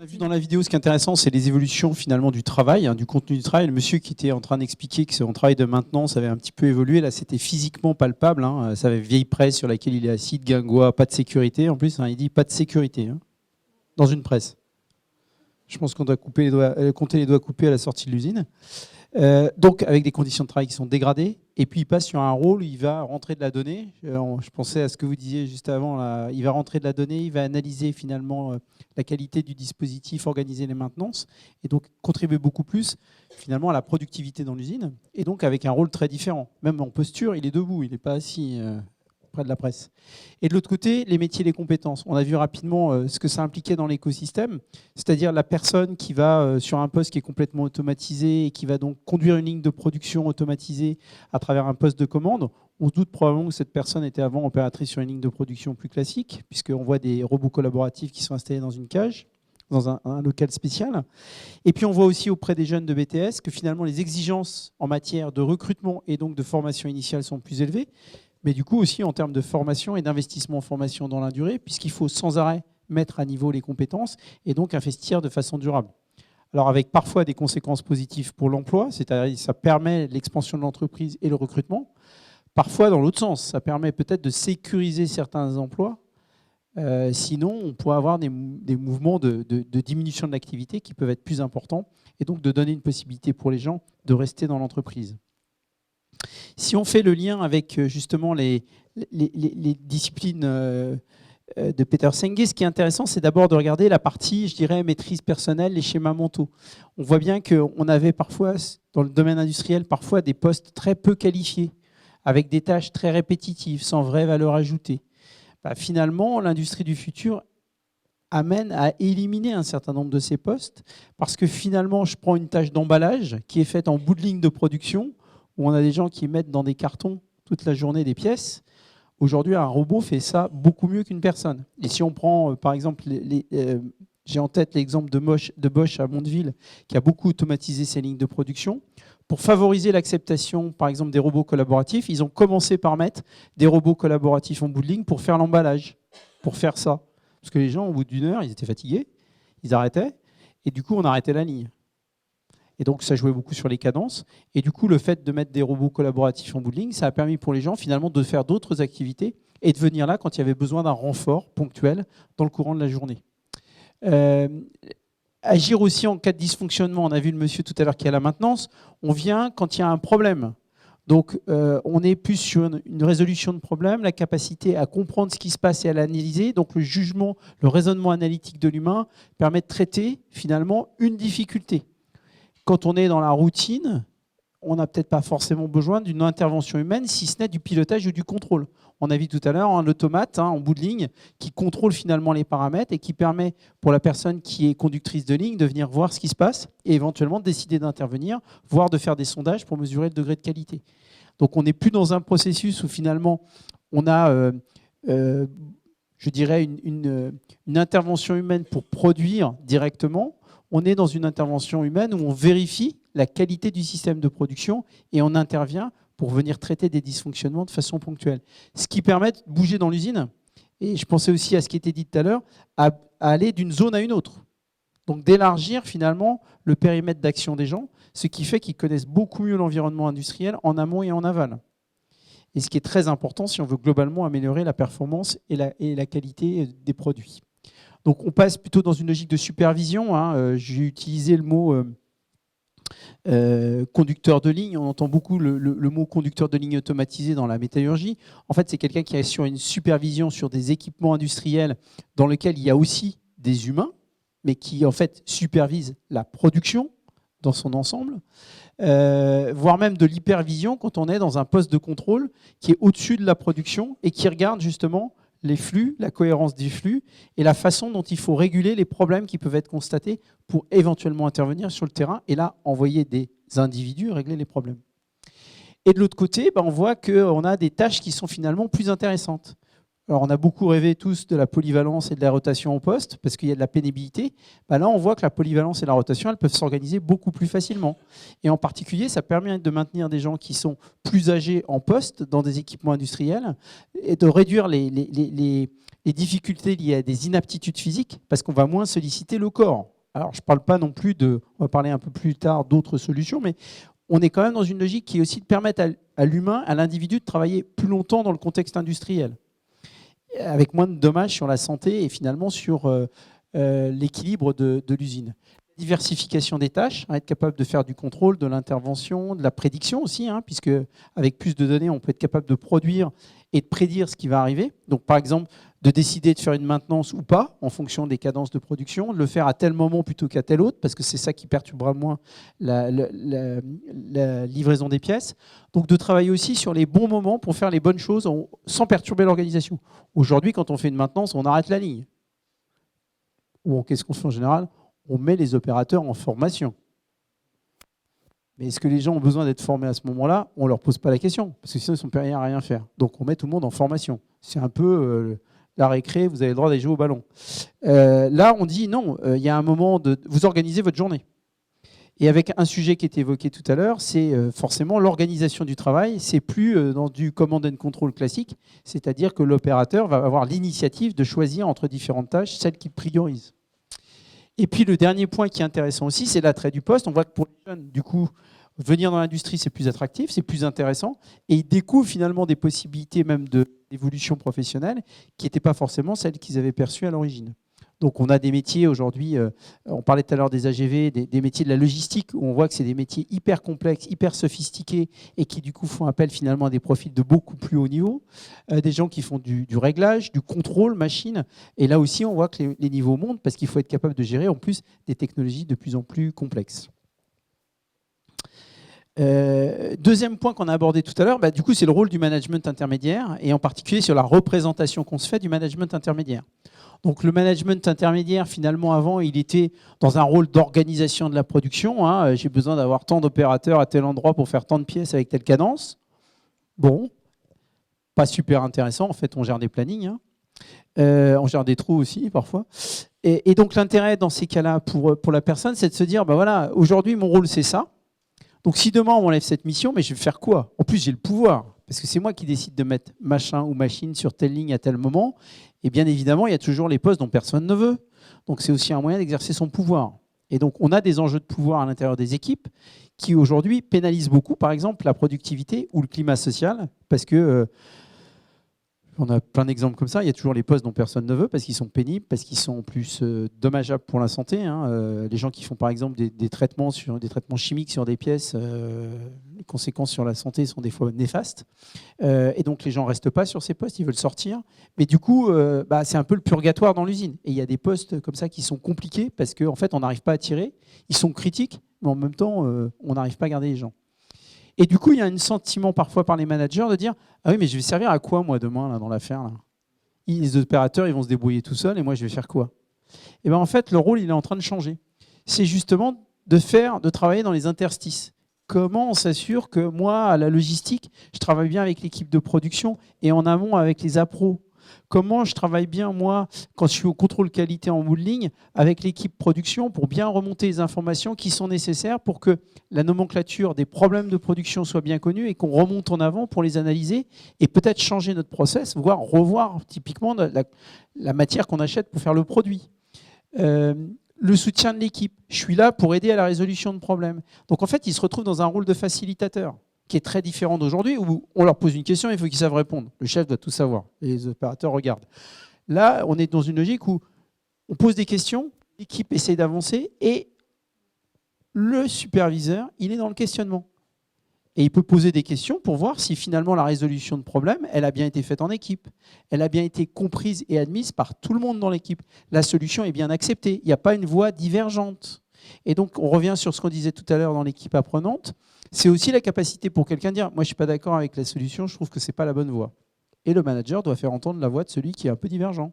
On a vu dans la vidéo, ce qui est intéressant, c'est les évolutions finalement du travail, du contenu du travail. Le monsieur qui était en train d'expliquer que son travail de maintenance avait un petit peu évolué, là c'était physiquement palpable. Ça avait vieille presse sur laquelle il est assis, de guingois, pas de sécurité. En plus, il dit pas de sécurité dans une presse. Je pense qu'on doit couper les doigts, compter les doigts coupés à la sortie de l'usine. Donc avec des conditions de travail qui sont dégradées, et puis il passe sur un rôle où il va rentrer de la donnée. Je pensais à ce que vous disiez juste avant, là. Il va rentrer de la donnée, il va analyser finalement la qualité du dispositif, organiser les maintenances, et donc contribuer beaucoup plus finalement à la productivité dans l'usine, et donc avec un rôle très différent. Même en posture, il est debout, il n'est pas assis près de la presse. Et de l'autre côté, les métiers et les compétences. On a vu rapidement ce que ça impliquait dans l'écosystème, c'est-à-dire la personne qui va sur un poste qui est complètement automatisé et qui va donc conduire une ligne de production automatisée à travers un poste de commande. On se doute probablement que cette personne était avant opératrice sur une ligne de production plus classique, puisqu'on voit des robots collaboratifs qui sont installés dans une cage, dans un local spécial. Et puis on voit aussi auprès des jeunes de BTS que finalement les exigences en matière de recrutement et donc de formation initiale sont plus élevées, mais du coup aussi en termes de formation et d'investissement en formation dans la durée, puisqu'il faut sans arrêt mettre à niveau les compétences et donc investir de façon durable. Alors avec parfois des conséquences positives pour l'emploi, c'est-à-dire ça permet l'expansion de l'entreprise et le recrutement. Parfois dans l'autre sens, ça permet peut-être de sécuriser certains emplois. Sinon, on pourrait avoir des mouvements de diminution de l'activité qui peuvent être plus importants et donc de donner une possibilité pour les gens de rester dans l'entreprise. Si on fait le lien avec justement les disciplines de Peter Senge, ce qui est intéressant, c'est d'abord de regarder la partie, je dirais, maîtrise personnelle, les schémas mentaux. On voit bien qu'on avait parfois, dans le domaine industriel, parfois des postes très peu qualifiés, avec des tâches très répétitives, sans vraie valeur ajoutée. Finalement, l'industrie du futur amène à éliminer un certain nombre de ces postes, parce que finalement, je prends une tâche d'emballage qui est faite en bout de ligne de production, où on a des gens qui mettent dans des cartons toute la journée des pièces. Aujourd'hui, un robot fait ça beaucoup mieux qu'une personne. Et si on prend, par exemple, j'ai en tête l'exemple de Bosch à Mondeville, qui a beaucoup automatisé ses lignes de production. Pour favoriser l'acceptation, par exemple, des robots collaboratifs, ils ont commencé par mettre des robots collaboratifs en bout de ligne pour faire l'emballage, pour faire ça. Parce que les gens, au bout d'une heure, ils étaient fatigués, ils arrêtaient, et du coup, on arrêtait la ligne. Et donc, ça jouait beaucoup sur les cadences. Et du coup, le fait de mettre des robots collaboratifs en bout de ligne, ça a permis pour les gens, finalement, de faire d'autres activités et de venir là quand il y avait besoin d'un renfort ponctuel dans le courant de la journée. Agir aussi en cas de dysfonctionnement. On a vu le monsieur tout à l'heure qui est à la maintenance. On vient quand il y a un problème. Donc, on est plus sur une résolution de problème, la capacité à comprendre ce qui se passe et à l'analyser. Donc, le jugement, le raisonnement analytique de l'humain permet de traiter, finalement, une difficulté. Quand on est dans la routine, on n'a peut-être pas forcément besoin d'une intervention humaine, si ce n'est du pilotage ou du contrôle. On a vu tout à l'heure l'automate en bout de ligne qui contrôle finalement les paramètres et qui permet pour la personne qui est conductrice de ligne de venir voir ce qui se passe et éventuellement de décider d'intervenir, voire de faire des sondages pour mesurer le degré de qualité. Donc on n'est plus dans un processus où finalement on a, je dirais, une intervention humaine pour produire directement. On est dans une intervention humaine où on vérifie la qualité du système de production et on intervient pour venir traiter des dysfonctionnements de façon ponctuelle. Ce qui permet de bouger dans l'usine, et je pensais aussi à ce qui était dit tout à l'heure, à aller d'une zone à une autre. Donc d'élargir finalement le périmètre d'action des gens, ce qui fait qu'ils connaissent beaucoup mieux l'environnement industriel en amont et en aval. Et ce qui est très important si on veut globalement améliorer la performance et la qualité des produits. Donc on passe plutôt dans une logique de supervision. J'ai utilisé le mot conducteur de ligne. On entend beaucoup le mot conducteur de ligne automatisé dans la métallurgie. En fait, c'est quelqu'un qui assure une supervision sur des équipements industriels dans lesquels il y a aussi des humains, mais qui en fait supervise la production dans son ensemble, voire même de l'hypervision quand on est dans un poste de contrôle qui est au-dessus de la production et qui regarde justement les flux, la cohérence des flux et la façon dont il faut réguler les problèmes qui peuvent être constatés pour éventuellement intervenir sur le terrain et là, envoyer des individus régler les problèmes. Et de l'autre côté, on voit qu'on a des tâches qui sont finalement plus intéressantes. Alors, on a beaucoup rêvé tous de la polyvalence et de la rotation au poste, parce qu'il y a de la pénibilité. Bah là, on voit que la polyvalence et la rotation, elles peuvent s'organiser beaucoup plus facilement. Et en particulier, ça permet de maintenir des gens qui sont plus âgés en poste dans des équipements industriels et de réduire les difficultés liées à des inaptitudes physiques, parce qu'on va moins solliciter le corps. Alors, je ne parle pas non plus on va parler un peu plus tard d'autres solutions, mais on est quand même dans une logique qui est aussi de permettre à l'humain, à l'individu, de travailler plus longtemps dans le contexte industriel, avec moins de dommages sur la santé et finalement sur l'équilibre de l'usine. Diversification des tâches, être capable de faire du contrôle, de l'intervention, de la prédiction aussi, puisque avec plus de données, on peut être capable de produire et de prédire ce qui va arriver. Donc par exemple, de décider de faire une maintenance ou pas, en fonction des cadences de production, de le faire à tel moment plutôt qu'à tel autre, parce que c'est ça qui perturbera moins la livraison des pièces. Donc de travailler aussi sur les bons moments pour faire les bonnes choses sans perturber l'organisation. Aujourd'hui, quand on fait une maintenance, on arrête la ligne. Ou qu'est-ce qu'on fait en général ? On met les opérateurs en formation. Mais est-ce que les gens ont besoin d'être formés à ce moment-là ? On ne leur pose pas la question, parce que sinon, ils sont prêts à rien faire. Donc, on met tout le monde en formation. C'est un peu la récré, vous avez le droit d'aller jouer au ballon. Là, on dit non, il y a un moment de... Vous organisez votre journée. Et avec un sujet qui était évoqué tout à l'heure, c'est forcément l'organisation du travail. C'est plus dans du command and control classique, c'est-à-dire que l'opérateur va avoir l'initiative de choisir entre différentes tâches, celle qu'il priorise. Et puis le dernier point qui est intéressant aussi, c'est l'attrait du poste. On voit que pour les jeunes, du coup, venir dans l'industrie, c'est plus attractif, c'est plus intéressant. Et ils découvrent finalement des possibilités même d'évolution professionnelle qui n'étaient pas forcément celles qu'ils avaient perçues à l'origine. Donc on a des métiers aujourd'hui, on parlait tout à l'heure des AGV, des métiers de la logistique, où on voit que c'est des métiers hyper complexes, hyper sophistiqués, et qui du coup font appel finalement à des profils de beaucoup plus haut niveau, des gens qui font du réglage, du contrôle machine, et là aussi on voit que les niveaux montent, parce qu'il faut être capable de gérer en plus des technologies de plus en plus complexes. Deuxième point qu'on a abordé tout à l'heure, du coup c'est le rôle du management intermédiaire, et en particulier sur la représentation qu'on se fait du management intermédiaire. Donc le management intermédiaire, finalement, avant, il était dans un rôle d'organisation de la production. J'ai besoin d'avoir tant d'opérateurs à tel endroit pour faire tant de pièces avec telle cadence. Bon, pas super intéressant. En fait, on gère des plannings. On gère des trous aussi, parfois. Et donc l'intérêt dans ces cas-là pour la personne, c'est de se dire, voilà, aujourd'hui, mon rôle, c'est ça. Donc si demain, on m'enlève cette mission, mais je vais faire quoi ? En plus, j'ai le pouvoir. Parce que c'est moi qui décide de mettre machin ou machine sur telle ligne à tel moment. Et bien évidemment, il y a toujours les postes dont personne ne veut. Donc c'est aussi un moyen d'exercer son pouvoir. Et donc on a des enjeux de pouvoir à l'intérieur des équipes qui aujourd'hui pénalisent beaucoup, par exemple, la productivité ou le climat social. Parce que on a plein d'exemples comme ça. Il y a toujours les postes dont personne ne veut parce qu'ils sont pénibles, parce qu'ils sont en plus dommageables pour la santé. Les gens qui font par exemple des traitements chimiques sur des pièces, les conséquences sur la santé sont des fois néfastes. Et donc les gens ne restent pas sur ces postes, ils veulent sortir. Mais du coup, c'est un peu le purgatoire dans l'usine. Et il y a des postes comme ça qui sont compliqués parce qu'en fait, on n'arrive pas à tirer. Ils sont critiques, mais en même temps, on n'arrive pas à garder les gens. Et du coup, il y a un sentiment parfois par les managers de dire « Ah oui, mais je vais servir à quoi, moi, demain, là, dans l'affaire là ? Les opérateurs, ils vont se débrouiller tout seuls, et moi, je vais faire quoi ?» Et bien, en fait, le rôle, il est en train de changer. C'est justement de travailler dans les interstices. Comment on s'assure que moi, à la logistique, je travaille bien avec l'équipe de production et en amont avec les appros ? Comment je travaille bien, moi, quand je suis au contrôle qualité en bout de ligne, avec l'équipe production pour bien remonter les informations qui sont nécessaires pour que la nomenclature des problèmes de production soit bien connue et qu'on remonte en avant pour les analyser et peut-être changer notre process, voire revoir typiquement la matière qu'on achète pour faire le produit. Le soutien de l'équipe. Je suis là pour aider à la résolution de problèmes. Donc en fait, ils se retrouvent dans un rôle de facilitateur qui est très différent d'aujourd'hui, où on leur pose une question, il faut qu'ils savent répondre. Le chef doit tout savoir, et les opérateurs regardent. Là, on est dans une logique où on pose des questions, l'équipe essaie d'avancer, et le superviseur, il est dans le questionnement. Et il peut poser des questions pour voir si finalement la résolution de problème, elle a bien été faite en équipe, elle a bien été comprise et admise par tout le monde dans l'équipe. La solution est bien acceptée, il n'y a pas une voie divergente. Et donc, on revient sur ce qu'on disait tout à l'heure dans l'équipe apprenante. C'est aussi la capacité pour quelqu'un de dire « Moi, je ne suis pas d'accord avec la solution, je trouve que ce n'est pas la bonne voie. » Et le manager doit faire entendre la voix de celui qui est un peu divergent.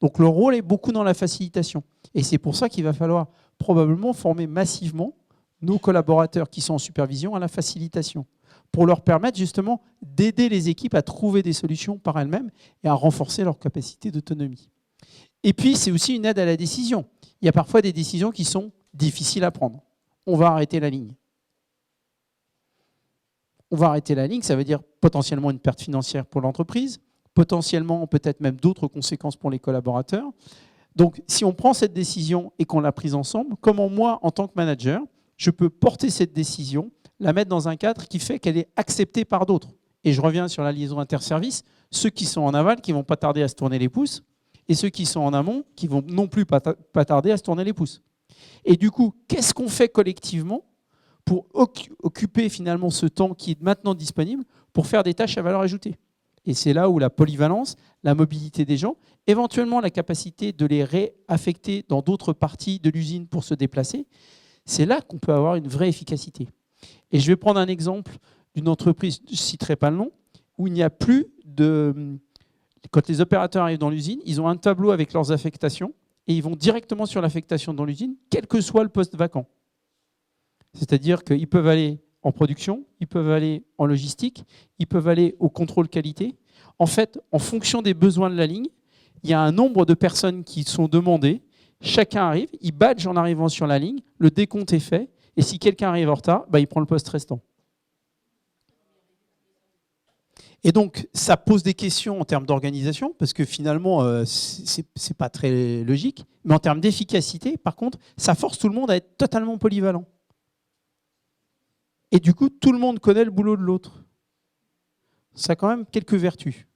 Donc, le rôle est beaucoup dans la facilitation. Et c'est pour ça qu'il va falloir probablement former massivement nos collaborateurs qui sont en supervision à la facilitation pour leur permettre justement d'aider les équipes à trouver des solutions par elles-mêmes et à renforcer leur capacité d'autonomie. Et puis, c'est aussi une aide à la décision. Il y a parfois des décisions qui sont difficiles à prendre. On va arrêter la ligne. On va arrêter la ligne, ça veut dire potentiellement une perte financière pour l'entreprise, potentiellement peut-être même d'autres conséquences pour les collaborateurs. Donc, si on prend cette décision et qu'on l'a prise ensemble, comment moi, en tant que manager, je peux porter cette décision, la mettre dans un cadre qui fait qu'elle est acceptée par d'autres. Et je reviens sur la liaison interservice, ceux qui sont en aval, qui ne vont pas tarder à se tourner les pouces, et ceux qui sont en amont, qui vont non plus pas tarder à se tourner les pouces. Et du coup, qu'est-ce qu'on fait collectivement pour occuper finalement ce temps qui est maintenant disponible pour faire des tâches à valeur ajoutée? Et c'est là où la polyvalence, la mobilité des gens, éventuellement la capacité de les réaffecter dans d'autres parties de l'usine pour se déplacer, c'est là qu'on peut avoir une vraie efficacité. Et je vais prendre un exemple d'une entreprise, je ne citerai pas le nom, où il n'y a plus de... Quand les opérateurs arrivent dans l'usine, ils ont un tableau avec leurs affectations et ils vont directement sur l'affectation dans l'usine, quel que soit le poste vacant. C'est-à-dire qu'ils peuvent aller en production, ils peuvent aller en logistique, ils peuvent aller au contrôle qualité. En fait, en fonction des besoins de la ligne, il y a un nombre de personnes qui sont demandées. Chacun arrive, il badge en arrivant sur la ligne, le décompte est fait, et si quelqu'un arrive en retard, il prend le poste restant. Et donc, ça pose des questions en termes d'organisation, parce que finalement, ce n'est pas très logique. Mais en termes d'efficacité, par contre, ça force tout le monde à être totalement polyvalent. Et du coup, tout le monde connaît le boulot de l'autre. Ça a quand même quelques vertus.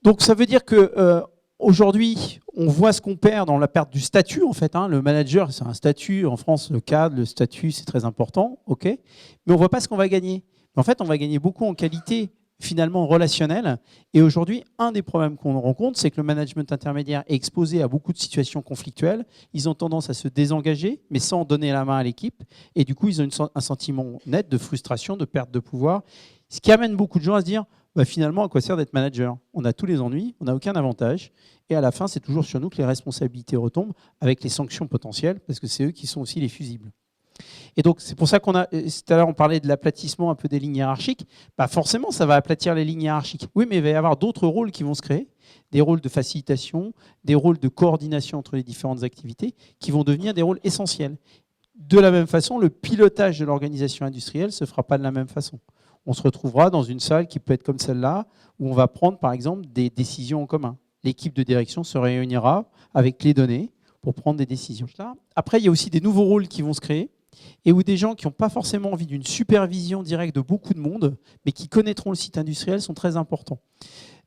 Donc, ça veut dire qu'aujourd'hui, on voit ce qu'on perd dans la perte du statut, en fait. Le manager, c'est un statut. En France, le cadre, le statut, c'est très important. OK. Mais on ne voit pas ce qu'on va gagner. En fait, on va gagner beaucoup en qualité finalement relationnelle. Et aujourd'hui, un des problèmes qu'on rencontre, c'est que le management intermédiaire est exposé à beaucoup de situations conflictuelles. Ils ont tendance à se désengager, mais sans donner la main à l'équipe. Et du coup, ils ont un sentiment net de frustration, de perte de pouvoir. Ce qui amène beaucoup de gens à se dire, finalement, à quoi sert d'être manager? On a tous les ennuis, on n'a aucun avantage. Et à la fin, c'est toujours sur nous que les responsabilités retombent, avec les sanctions potentielles, parce que c'est eux qui sont aussi les fusibles. Et donc, c'est pour ça qu'on a, tout à l'heure, on parlait de l'aplatissement un peu des lignes hiérarchiques. Forcément, ça va aplatir les lignes hiérarchiques. Oui, mais il va y avoir d'autres rôles qui vont se créer, des rôles de facilitation, des rôles de coordination entre les différentes activités, qui vont devenir des rôles essentiels. De la même façon, le pilotage de l'organisation industrielle ne se fera pas de la même façon. On se retrouvera dans une salle qui peut être comme celle-là, où on va prendre, par exemple, des décisions en commun. L'équipe de direction se réunira avec les données pour prendre des décisions. Après, il y a aussi des nouveaux rôles qui vont se créer, et où des gens qui n'ont pas forcément envie d'une supervision directe de beaucoup de monde, mais qui connaîtront le site industriel, sont très importants.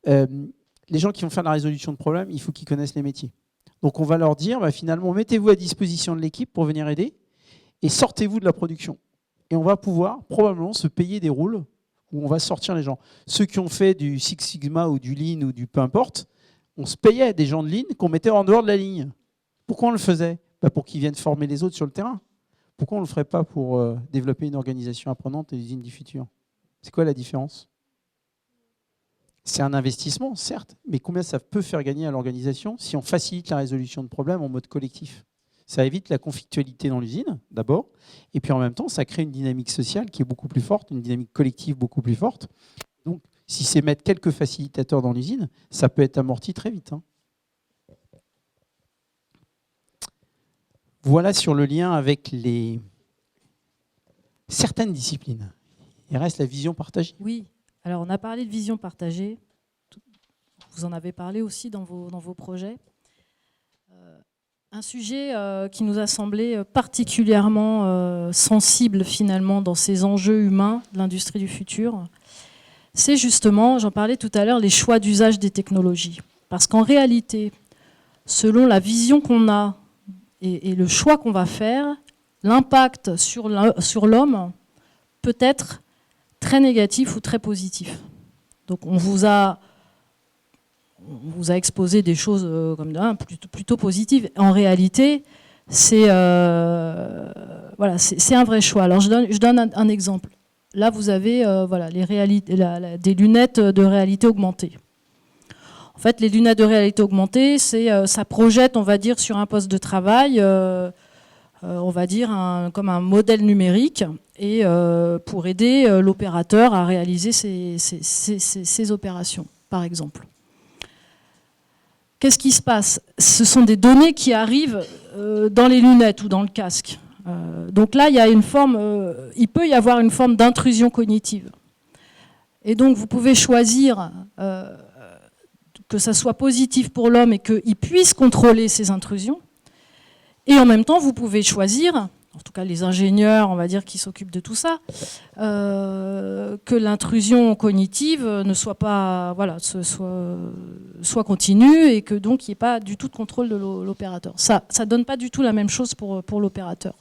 Les gens qui vont faire la résolution de problèmes, il faut qu'ils connaissent les métiers. Donc on va leur dire, finalement, mettez-vous à disposition de l'équipe pour venir aider, et sortez-vous de la production. Et on va pouvoir probablement se payer des rôles où on va sortir les gens. Ceux qui ont fait du Six Sigma ou du Lean ou du peu importe, on se payait des gens de Lean qu'on mettait en dehors de la ligne. Pourquoi on le faisait? Pour qu'ils viennent former les autres sur le terrain. Pourquoi on ne le ferait pas pour développer une organisation apprenante et l'usine du futur? C'est quoi la différence? C'est un investissement, certes, mais combien ça peut faire gagner à l'organisation si on facilite la résolution de problèmes en mode collectif? Ça évite la conflictualité dans l'usine, d'abord, et puis en même temps, ça crée une dynamique sociale qui est beaucoup plus forte, une dynamique collective beaucoup plus forte. Donc, si c'est mettre quelques facilitateurs dans l'usine, ça peut être amorti très vite. Voilà sur le lien avec certaines disciplines. Il reste la vision partagée. Oui, alors on a parlé de vision partagée. Vous en avez parlé aussi dans vos projets. Un sujet qui nous a semblé particulièrement sensible finalement dans ces enjeux humains de l'industrie du futur, c'est justement, j'en parlais tout à l'heure, les choix d'usage des technologies. Parce qu'en réalité, selon la vision qu'on a et le choix qu'on va faire, l'impact sur l'homme peut être très négatif ou très positif. Donc on vous a exposé des choses plutôt positives. En réalité, c'est un vrai choix. Alors je donne un exemple. Là, vous avez des lunettes de réalité augmentée. En fait, les lunettes de réalité augmentée, ça projette, on va dire, sur un poste de travail on va dire, comme un modèle numérique, et pour aider l'opérateur à réaliser ses opérations, par exemple. Qu'est-ce qui se passe? Ce sont des données qui arrivent dans les lunettes ou dans le casque. Donc là, il peut y avoir une forme d'intrusion cognitive. Et donc, vous pouvez choisir que ça soit positif pour l'homme et qu'il puisse contrôler ces intrusions. Et en même temps, vous pouvez choisir, en tout cas les ingénieurs, on va dire, qui s'occupent de tout ça, que l'intrusion cognitive ne soit pas, voilà, soit continue et que donc il n'y ait pas du tout de contrôle de l'opérateur. Ça ne donne pas du tout la même chose pour l'opérateur.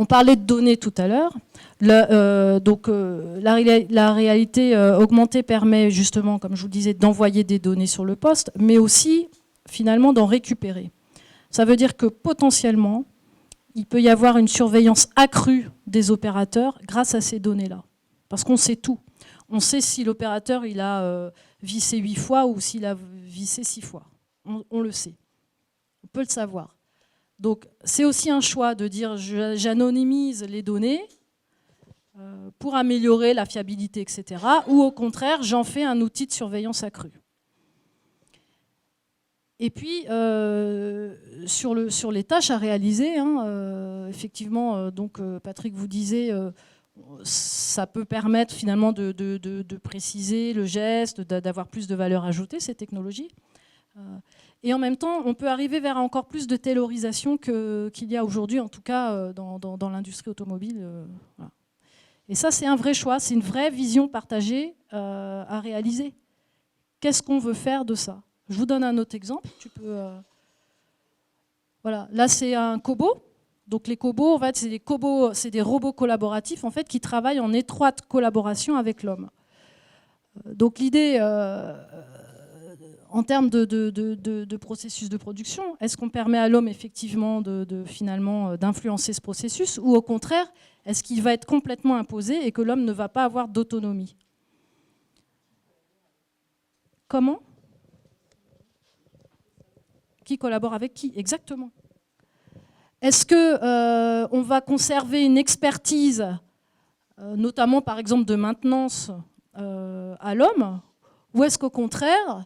On parlait de données tout à l'heure. La réalité augmentée permet justement, comme je vous disais, d'envoyer des données sur le poste, mais aussi finalement d'en récupérer. Ça veut dire que potentiellement, il peut y avoir une surveillance accrue des opérateurs grâce à ces données-là. Parce qu'on sait tout. On sait si l'opérateur il a vissé 8 fois ou s'il a vissé 6 fois. On le sait. On peut le savoir. Donc c'est aussi un choix de dire j'anonymise les données pour améliorer la fiabilité, etc. Ou au contraire, j'en fais un outil de surveillance accrue. Et puis, sur les tâches à réaliser, effectivement, donc Patrick vous disait, ça peut permettre finalement de préciser le geste, d'avoir plus de valeur ajoutée, ces technologies. Et en même temps, on peut arriver vers encore plus de taylorisation qu'il y a aujourd'hui, en tout cas dans l'industrie automobile. Voilà. Et ça, c'est un vrai choix, c'est une vraie vision partagée à réaliser. Qu'est-ce qu'on veut faire de ça? Je vous donne un autre exemple. Tu peux, voilà. Là, c'est un cobo. Donc les cobots, en fait, c'est des robots collaboratifs en fait, qui travaillent en étroite collaboration avec l'homme. Donc l'idée, en termes de processus de production, est-ce qu'on permet à l'homme effectivement finalement d'influencer ce processus, ou au contraire, est-ce qu'il va être complètement imposé et que l'homme ne va pas avoir d'autonomie? Comment? Qui collabore avec qui? Exactement. Est-ce qu'on va conserver une expertise, notamment par exemple de maintenance à l'homme, ou est-ce qu'au contraire,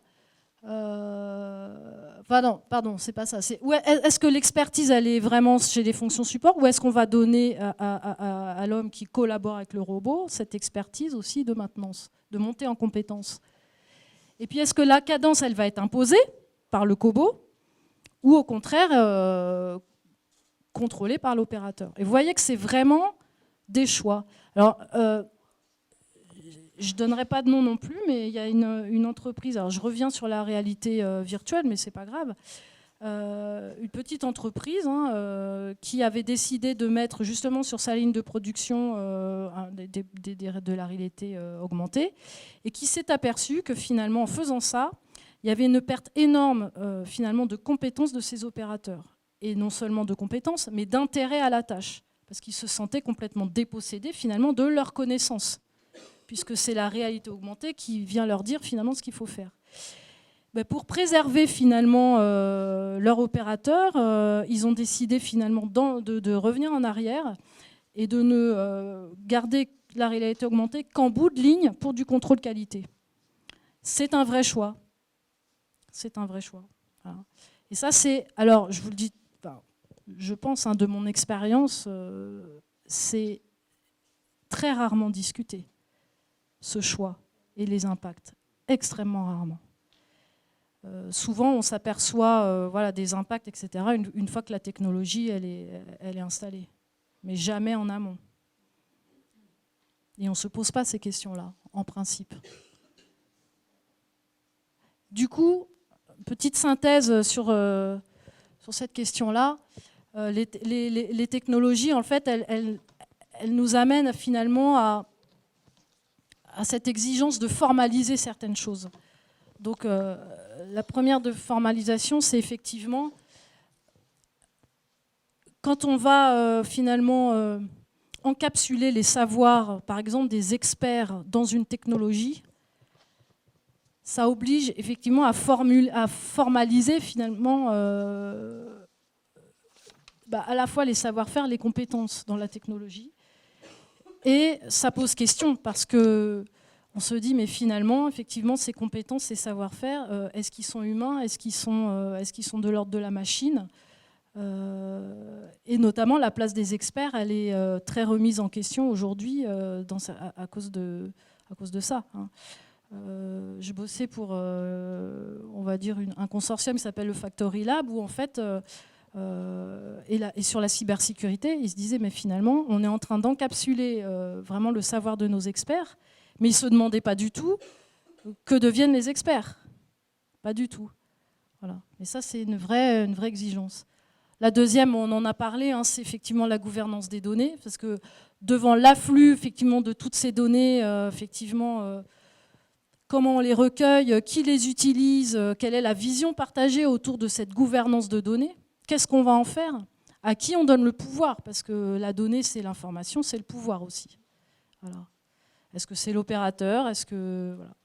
pardon, c'est pas ça. Est-ce que l'expertise elle est vraiment chez les fonctions support, ou est-ce qu'on va donner à l'homme qui collabore avec le robot cette expertise aussi de maintenance, de montée en compétence? Et puis est-ce que la cadence elle va être imposée par le cobo, ou au contraire contrôlé par l'opérateur? Et vous voyez que c'est vraiment des choix. Alors, je ne donnerai pas de nom non plus, mais il y a une entreprise, alors je reviens sur la réalité virtuelle, mais ce n'est pas grave, une petite entreprise qui avait décidé de mettre justement sur sa ligne de production de la réalité augmentée, et qui s'est aperçu que finalement, en faisant ça, il y avait une perte énorme finalement de compétences de ces opérateurs. Et non seulement de compétences, mais d'intérêt à la tâche. Parce qu'ils se sentaient complètement dépossédés finalement de leurs connaissances. Puisque c'est la réalité augmentée qui vient leur dire finalement ce qu'il faut faire. Ben pour préserver finalement leur opérateur, ils ont décidé finalement de revenir en arrière et de ne garder la réalité augmentée qu'en bout de ligne pour du contrôle qualité. C'est un vrai choix. C'est un vrai choix. Voilà. Et ça, c'est... Alors, je vous le dis, je pense, de mon expérience, c'est très rarement discuté, ce choix et les impacts. Extrêmement rarement. Souvent, on s'aperçoit voilà, des impacts, etc., une fois que la technologie elle est installée. Mais jamais en amont. Et on ne se pose pas ces questions-là, en principe. Du coup, petite synthèse sur cette question-là. Les technologies, en fait, elles nous amènent finalement à cette exigence de formaliser certaines choses. Donc, la première de formalisation, c'est effectivement quand on va finalement encapsuler les savoirs, par exemple des experts dans une technologie, ça oblige effectivement à formaliser finalement à la fois les savoir-faire, les compétences dans la technologie. Et ça pose question parce que on se dit, mais finalement, effectivement, ces compétences, ces savoir-faire, est-ce qu'ils sont humains? Est-ce qu'ils sont de l'ordre de la machine? Et notamment, la place des experts, elle est très remise en question aujourd'hui à cause de ça. Hein. Je bossais pour, on va dire, un consortium qui s'appelle le Factory Lab, où en fait, et sur la cybersécurité, ils se disaient, mais finalement, on est en train d'encapsuler vraiment le savoir de nos experts, mais ils ne se demandaient pas du tout que deviennent les experts. Pas du tout. Voilà. Et ça, c'est une vraie exigence. La deuxième, on en a parlé, hein, c'est effectivement la gouvernance des données, parce que devant l'afflux effectivement de toutes ces données, comment on les recueille, qui les utilise, quelle est la vision partagée autour de cette gouvernance de données, qu'est-ce qu'on va en faire, à qui on donne le pouvoir, parce que la donnée, c'est l'information, c'est le pouvoir aussi. Voilà. Est-ce que c'est l'opérateur? Voilà,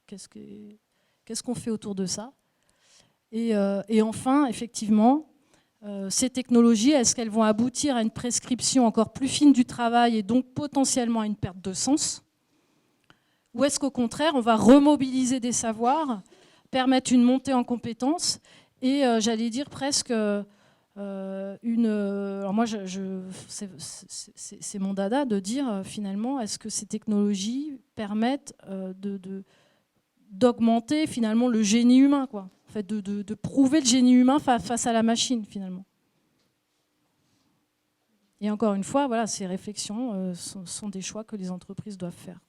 qu'est-ce qu'on fait autour de ça? Et enfin, effectivement, ces technologies, est-ce qu'elles vont aboutir à une prescription encore plus fine du travail et donc potentiellement à une perte de sens? Ou est-ce qu'au contraire, on va remobiliser des savoirs, permettre une montée en compétences et, j'allais dire, presque alors moi, c'est mon dada de dire, finalement, est-ce que ces technologies permettent d'augmenter finalement le génie humain, quoi. En fait, de prouver le génie humain face à la machine, finalement. Et encore une fois, voilà, ces réflexions sont des choix que les entreprises doivent faire.